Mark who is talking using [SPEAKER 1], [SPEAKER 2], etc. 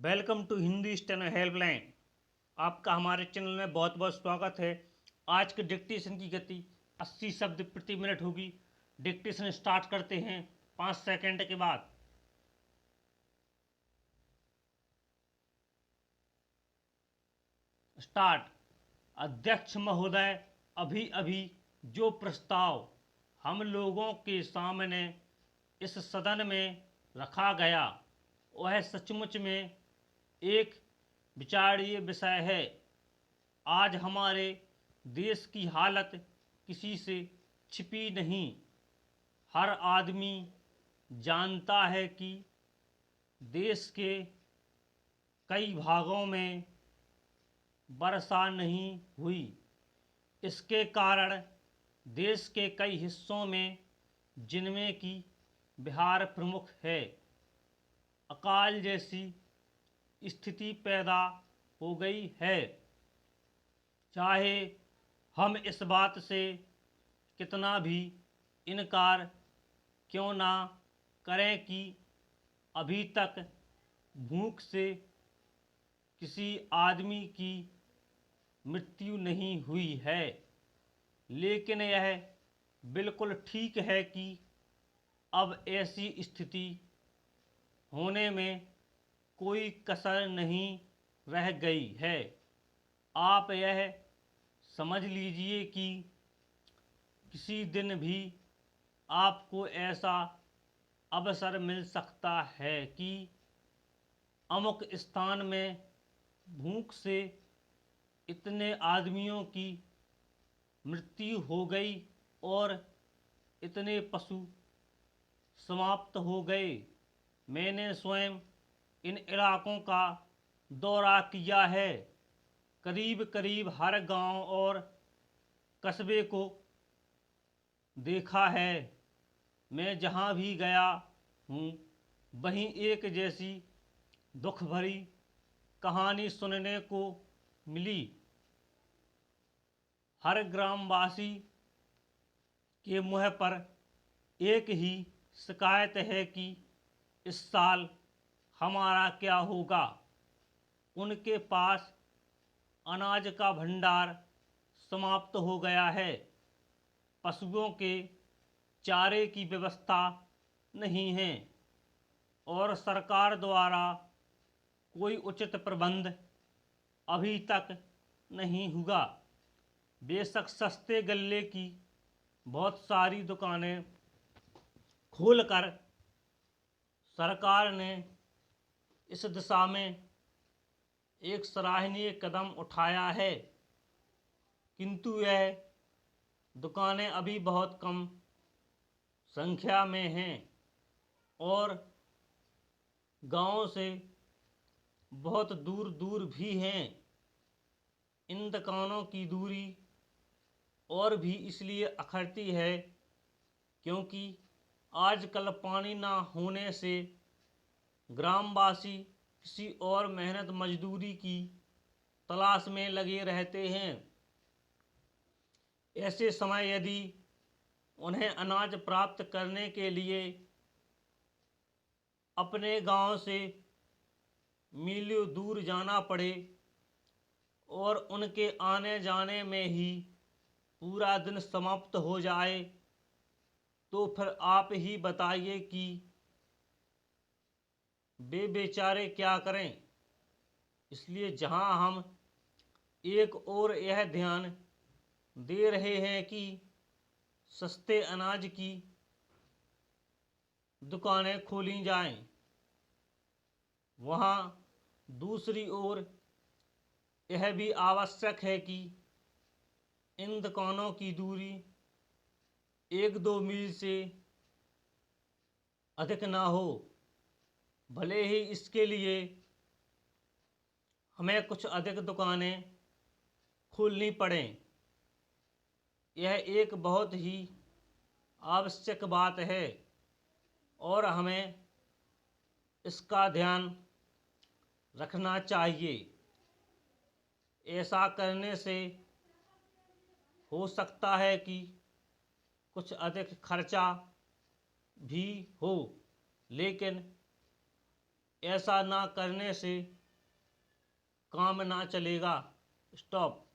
[SPEAKER 1] Welcome to Hindi steno helpline. आपका हमारे channel में बहुत बहुत स्वागत है। आज के डिक्टेशन की गति 80 शब्द प्रति मिनट होगी। डिक्टेशन स्टार्ट करते हैं 5 सेकंड के बाद। स्टार्ट। अध्यक्ष महोदय, अभी अभी जो प्रस्ताव हम लोगों के सामने इस सदन में रखा गया वह सचमुच में एक विचारणीय विषय है। आज हमारे देश की हालत किसी से छिपी नहीं। हर आदमी जानता है कि देश के कई भागों में वर्षा नहीं हुई। इसके कारण देश के कई हिस्सों में, जिनमें कि बिहार प्रमुख है, अकाल जैसी स्थिति पैदा हो गई है। चाहे हम इस बात से कितना भी इनकार क्यों ना करें कि अभी तक भूख से किसी आदमी की मृत्यु नहीं हुई है, लेकिन यह बिल्कुल ठीक है कि अब ऐसी स्थिति होने में कोई कसर नहीं रह गई है। आप यह समझ लीजिए कि किसी दिन भी आपको ऐसा अवसर मिल सकता है कि अमुक स्थान में भूख से इतने आदमियों की मृत्यु हो गई और इतने पशु समाप्त हो गए। मैंने स्वयं इन इलाकों का दौरा किया है। करीब करीब हर गांव और कस्बे को देखा है। मैं जहां भी गया हूं वहीं एक जैसी दुख भरी कहानी सुनने को मिली। हर ग्रामवासी के मुंह पर एक ही शिकायत है कि इस साल हमारा क्या होगा। उनके पास अनाज का भंडार समाप्त हो गया है। पशुओं के चारे की व्यवस्था नहीं है और सरकार द्वारा कोई उचित प्रबंध अभी तक नहीं हुआ। बेशक सस्ते गल्ले की बहुत सारी दुकानें खोलकर सरकार ने इस दिशा में एक सराहनीय कदम उठाया है, किंतु यह दुकानें अभी बहुत कम संख्या में हैं और गांव से बहुत दूर दूर भी हैं। इन दुकानों की दूरी और भी इसलिए अखरती है क्योंकि आजकल पानी ना होने से ग्रामवासी किसी और मेहनत मजदूरी की तलाश में लगे रहते हैं। ऐसे समय यदि उन्हें अनाज प्राप्त करने के लिए अपने गांव से मीलों दूर जाना पड़े और उनके आने जाने में ही पूरा दिन समाप्त हो जाए, तो फिर आप ही बताइए कि वे बेचारे क्या करें। इसलिए जहां हम एक और यह ध्यान दे रहे हैं कि सस्ते अनाज की दुकानें खोली जाएं, वहां दूसरी ओर यह भी आवश्यक है कि इन दुकानों की दूरी 1-2 मील से अधिक ना हो। भले ही इसके लिए हमें कुछ अधिक दुकानें खोलनी पड़ें, यह एक बहुत ही आवश्यक बात है और हमें इसका ध्यान रखना चाहिए। ऐसा करने से हो सकता है कि कुछ अधिक खर्चा भी हो, लेकिन ऐसा ना करने से काम ना चलेगा। स्टॉप।